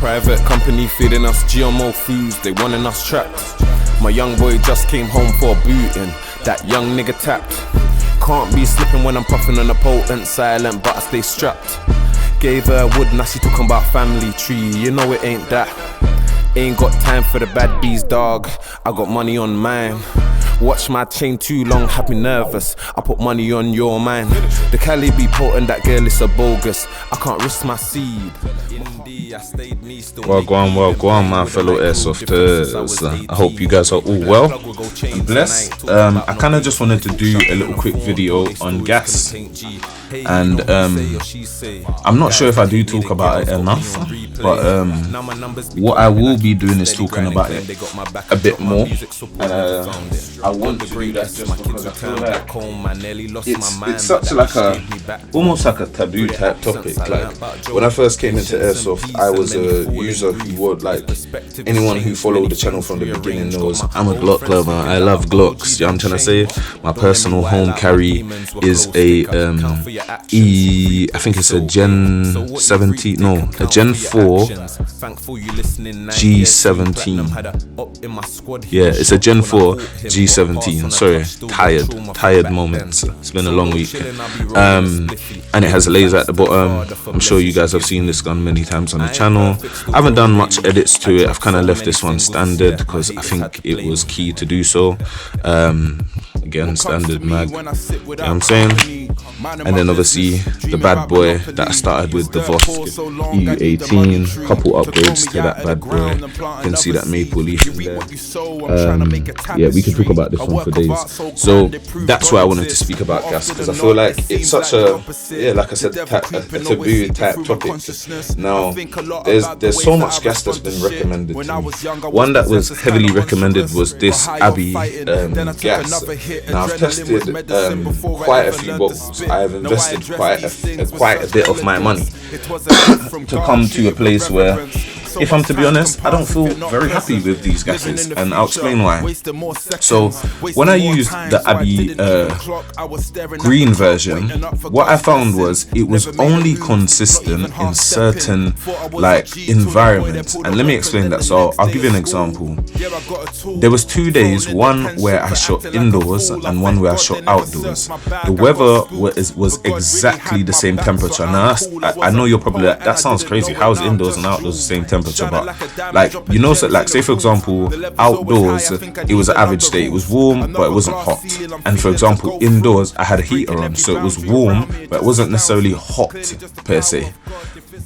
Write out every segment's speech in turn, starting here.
Private company feeding us GMO foods, they wanting us trapped. My young boy just came home for a booting, that young nigga tapped. Can't be slipping when I'm puffing on a potent, silent but I stay strapped. Gave her wood, now she talking about family tree, you know it ain't that. Ain't got time for the bad bees, dog, I got money on mine. Watch my chain too long, had me nervous, I put money on your mind. The Cali be potent, that girl is a bogus, I can't risk my seed. Well, go on, my fellow Airsofters. I hope you guys are all well and blessed. I kind of just wanted to do a little quick video on gas, and I'm not sure if I do talk about it enough, but what I will be doing is talking about it a bit more. I want to do that just because I feel like it's such like almost like a taboo type topic. Like when I first came into Airsoft, I was a user who would, like, anyone who followed the channel from the beginning knows I'm a Glock lover. I love Glocks. You know what I'm trying to say? My personal home carry is a I think it's a Gen 17, no, a Gen 4 G17. Yeah, it's a Gen 4 G17. Sorry, tired moments. It's been a long week. And it has a laser at the bottom. I'm sure you guys have seen this gun many times on the channel. I haven't done much edits to it. I've kind of left this one standard because I think it was key to do so. Again, standard mag, you know what I'm saying? And then obviously the bad boy that I started with, the Vosk EU18, couple upgrades to that bad boy. You can see that maple leaf in there. Yeah, we can talk about this one for days. So that's why I wanted to speak about gas, because I feel like it's such a, yeah, like I said, a taboo type topic. Now there's so much gas that's been recommended to me. One that was heavily recommended was this Abbey gas. Now I've tested quite a few bottles. I've invested quite a bit of my money to come to a place where, if I'm to be honest, I don't feel very happy with these gases, and I'll explain why. So when I used the Abbey green version, what I found was it was only consistent in certain like environments, and let me explain that. So I'll give you an example. There was 2 days, one where I shot indoors and one where I shot outdoors. The weather was exactly the same temperature. Now I know you're probably like, that sounds crazy, how is indoors and outdoors the same temperature? But like, you know, so like, say for example, outdoors it was an average day, it was warm but it wasn't hot, and for example indoors I had a heater on, so it was warm but it wasn't necessarily hot per se.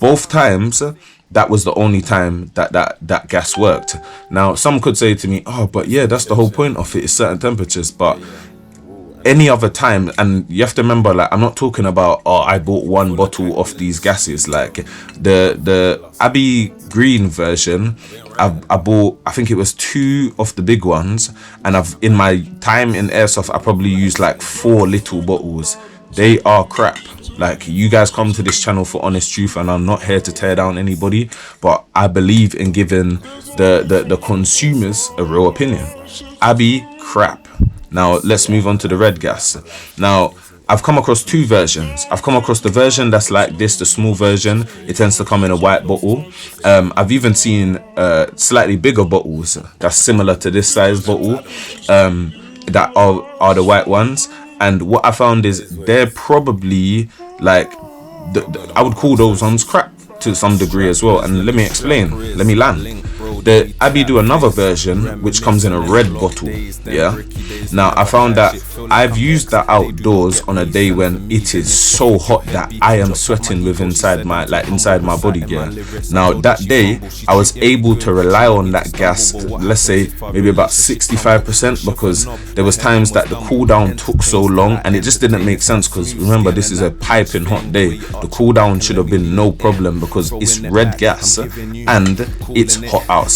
Both times that was the only time that gas worked. Now some could say to me, oh, but yeah, that's the whole point of it, is certain temperatures. But any other time, and you have to remember, like, I'm not talking about, oh, I bought one bottle of these gases. Like the Abbey green version, I bought, I think it was 2 of the big ones, and in my time in Airsoft I probably used like 4 little bottles. They are crap. Like, you guys come to this channel for honest truth, and I'm not here to tear down anybody, but I believe in giving the consumers a real opinion. Abbey, crap. Now let's move on to the red gas. Now I've come across 2 versions. I've come across the version that's like this, the small version. It tends to come in a white bottle. I've even seen slightly bigger bottles that's similar to this size bottle, that are the white ones. And what I found is they're probably like, I would call those ones crap to some degree as well. And let me explain, let me land. The Abbey do another version which comes in a red bottle. Yeah, now I found that I've used that outdoors on a day when it is so hot that I am sweating with inside my body gear. Now that day I was able to rely on that gas, let's say maybe about 65%, because there was times that the cool down took so long and it just didn't make sense, because remember, this is a piping hot day. The cool down should have been no problem because it's red gas and it's hot outside.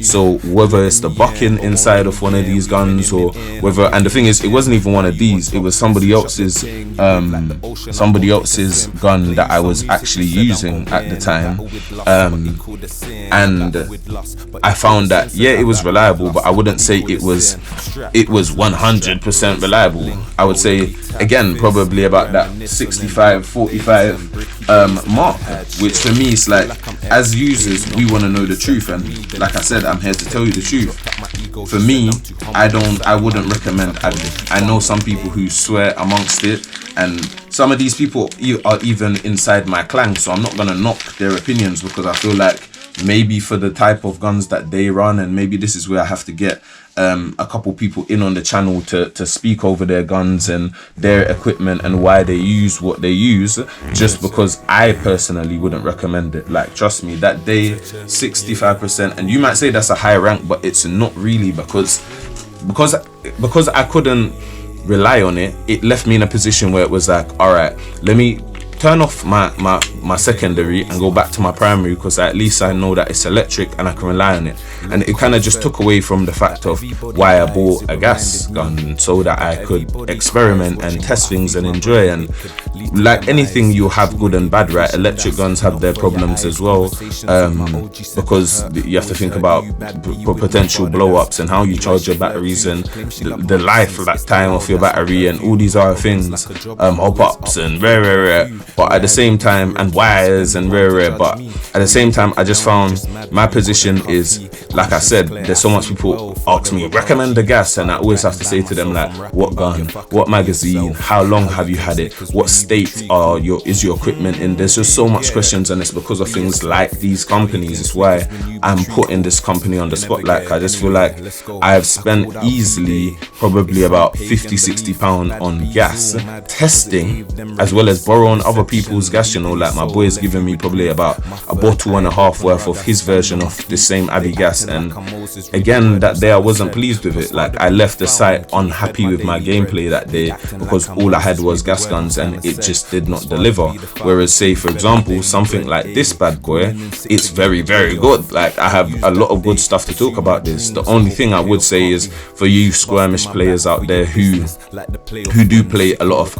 So whether it's the bucking inside of one of these guns, or whether, and the thing is, it wasn't even one of these, it was somebody else's gun that I was actually using at the time, and I found that, yeah, it was reliable, but I wouldn't say it was 100% reliable. I would say, again, probably about that 65-45 mark, which for me is like, as users, we want to know the truth, and like I said, I'm here to tell you the truth. For me, I wouldn't recommend addict. I know some people who swear amongst it, and some of these people are even inside my clan, so I'm not gonna knock their opinions, because I feel like maybe for the type of guns that they run, and maybe this is where I have to get a couple people in on the channel to speak over their guns and their equipment and why they use what they use, just because I personally wouldn't recommend it. Like, trust me, that day 65%, and you might say that's a high rank, but it's not really, because I couldn't rely on it. It left me in a position where it was like, all right, let me turn off my secondary and go back to my primary, because at least I know that it's electric and I can rely on it. And it kind of just took away from the fact of why I bought a gas gun, so that I could experiment and test things and enjoy. And like anything, you have good and bad, right? Electric guns have their problems as well, because you have to think about potential blow-ups and how you charge your batteries, and the lifetime of your battery, and all these other things, hop-ups and rare. But at the same time, and wires and rare, but at the same time, I just found my position is, like I said, there's so much people ask me, recommend the gas, and I always have to say to them, like, what gun, what magazine, how long have you had it, what state is your equipment in? There's just so much questions, and it's because of things like these companies. It's why I'm putting this company on the spotlight. I just feel like I've spent easily probably about £50-60 on gas testing, as well as borrowing other people's gas. You know, like my boy's giving me probably about a bottle and a half worth of his version of the same Abbey gas, and again, that day I wasn't pleased with it. Like, I left the site unhappy with my gameplay that day, because all I had was gas guns and it just did not deliver. Whereas, say for example, something like this bad boy, it's very, very good. Like, I have a lot of good stuff to talk about this. The only thing I would say is, for you skirmish players out there who do play a lot of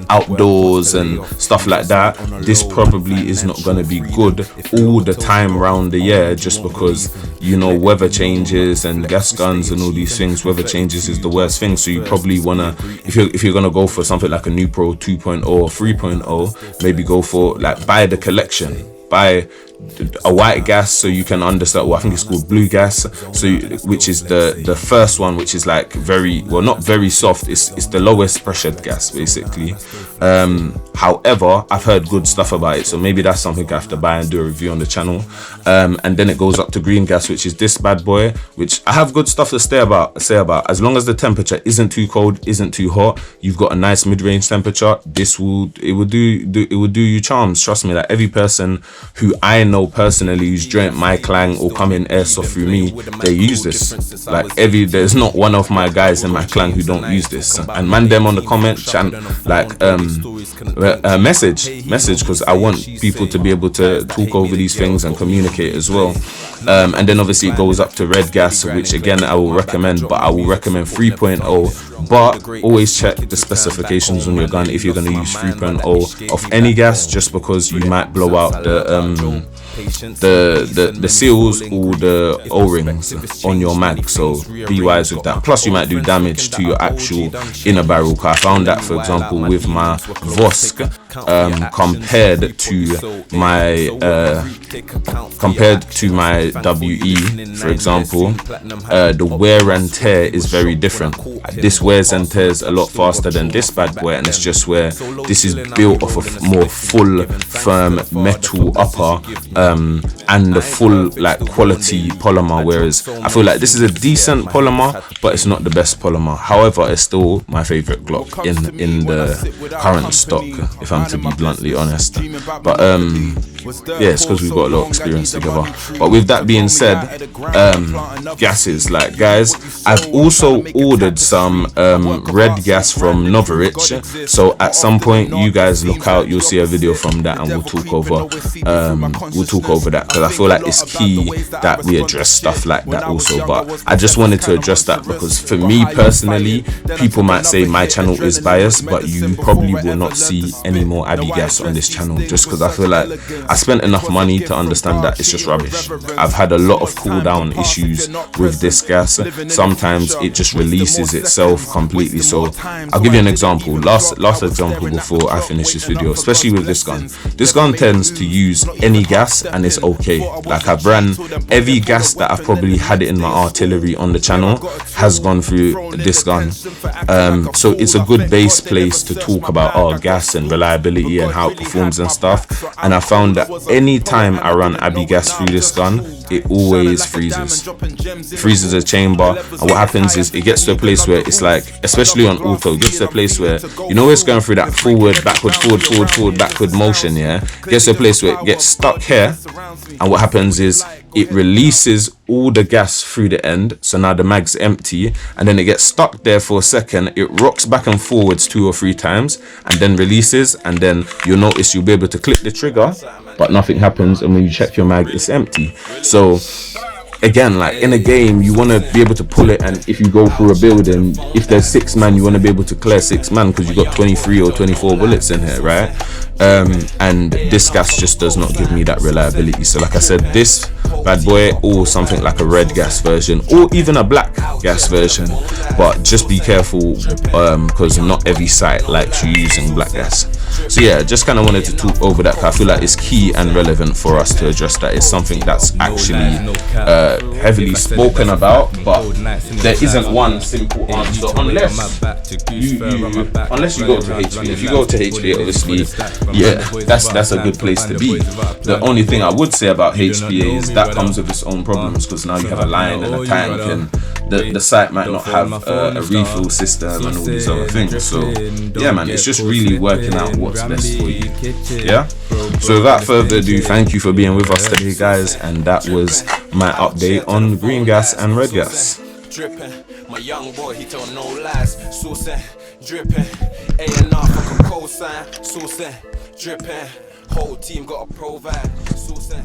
outdoors and stuff like that, this probably is not going to be good all the time around the year, just because, you know, weather changes and gas guns and all these things. Weather changes is the worst thing, so you probably want to, if you're going to go for something like a New Pro 2.0 or 3.0, maybe go for, like, buy the collection, buy a white gas, so you can understand, well, I think it's called blue gas, so which is the first one, which is like very, well, not very soft, it's the lowest pressured gas basically. However, I've heard good stuff about it, so maybe that's something I have to buy and do a review on the channel. And then it goes up to green gas, which is this bad boy, which I have good stuff to say about. As long as the temperature isn't too cold, isn't too hot, you've got a nice mid-range temperature, it will do you charms. Trust me, like, every person who I know personally who's joined my clan or come in airsoft through me, they use this. Like, there's not one of my guys in my clan who don't use this. And man, them on the comment and like message, because I want people to be able to talk over these things and communicate as well. And then obviously it goes up to red gas, which again I will recommend, but I will recommend 3.0, but always check the specifications on your gun if you're going to use 3.0 of any gas, just because you might blow out the seals or the O-rings on your mag, so be wise with that. Plus you might do damage to your actual inner barrel, cause I found that, for example, with my Vosk, compared to my WE, for example, the wear and tear is very different. This wears and tears a lot faster than this bad boy, and it's just where this is built off of more full firm metal upper, and the full, like, quality polymer, whereas I feel like this is a decent polymer, but it's not the best polymer. However, it's still my favorite Glock in the current stock, if I'm to be bluntly honest. But yeah, it's because we've got a lot of experience together. But with that being said, gases, like, guys, I've also ordered some red gas from Novorich, so at some point you guys look out, you'll see a video from that, and we'll talk over that, because I feel like it's key that we address stuff like that also. But I just wanted to address that because, for me personally, people might say my channel is biased, but you probably will not see any more Abbey gas on this channel, just because I feel like I spent enough money to understand that it's just rubbish. I've had a lot of cool down issues with this gas. Sometimes it just releases itself completely. So I'll give you an example. Last example before I finish this video, especially with this gun. This gun tends to use any gas and it's okay. Like, I've ran every gas that I've probably had it in my artillery on the channel has gone through this gun. So it's a good base place to talk about gas and reliability and how it performs and stuff. And I found that any time I run Abbey gas through this gun, it always freezes. It freezes the chamber, and what happens is it gets to a place where it's like, especially on auto, it gets to a place where, you know, it's going through that forward, backward motion, yeah? It gets to a place where it gets stuck here, and what happens is it releases all the gas through the end, so now the mag's empty, and then it gets stuck there for a second. It rocks back and forwards 2 or 3 times, and then releases, and then you'll notice you'll be able to click the trigger, but nothing happens, and when you check your mag, it's empty. So again, like in a game, you want to be able to pull it, and if you go through a building, if there's 6 man, you want to be able to clear 6 man because you got 23 or 24 bullets in here, right? And this gas just does not give me that reliability. So like I said, this bad boy, or something like a red gas version, or even a black gas version, but just be careful because not every site likes you using black gas. So yeah, just kind of wanted to talk over that. I feel like it's key and relevant for us to address that. It's something that's actually heavily spoken about, but there isn't one simple answer unless you go to HP. If you go to HP, obviously, yeah, that's a good place to be. The only thing I would say about HPA is that comes with its own problems, because now you have a line and a tank, and the site might not have a refill system and all these other things. So yeah, man, it's just really working out what's best for you. Yeah, so without further ado, thank you for being with us today, guys, and that was my update on green gas and red gas. Dripping, my young boy, he told no lies. Saucing, dripping, A&R fucking co-sign. Saucing, dripping, whole team got a pro vibe. Saucing,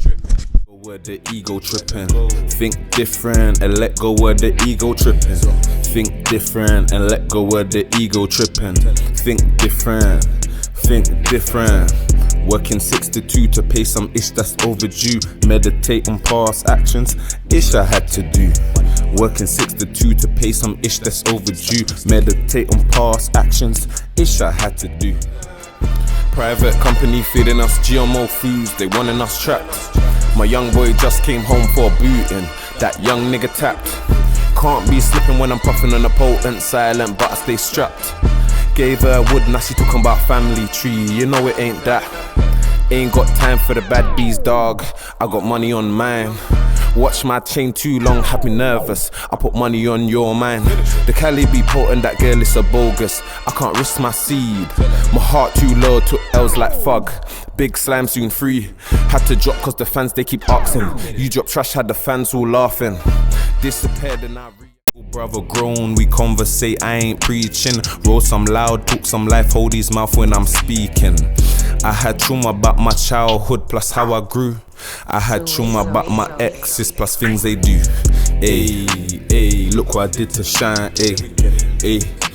dripping. Where the ego tripping, think different and let go where the ego tripping. Think different and let go where the ego tripping. Think different, think different. Working 6 to 2 to pay some ish that's overdue. Meditate on past actions, ish I had to do. Working 6 to 2 to pay some ish that's overdue. Meditate on past actions, ish I had to do. Private company feeding us GMO foods, they wanting us trapped. My young boy just came home for a booting, that young nigga tapped. Can't be slipping when I'm puffing on a potent, silent but I stay strapped. Gave her wood, now she talking about family tree, you know it ain't that. Ain't got time for the bad bees, dog, I got money on mine. Watch my chain too long, had me nervous, I put money on your mind. The Cali be potent, that girl is a bogus, I can't risk my seed. My heart too low, took L's like fug. Big slime soon free. Had to drop cause the fans they keep asking. You drop trash, had the fans all laughing. Disappeared and I brother grown, we conversate, I ain't preaching. Roll some loud, talk some life, hold his mouth when I'm speaking. I had trauma about my childhood plus how I grew. I had trauma about my exes plus things they do. Ayy, ayy, look what I did to shine, ayy, ayy.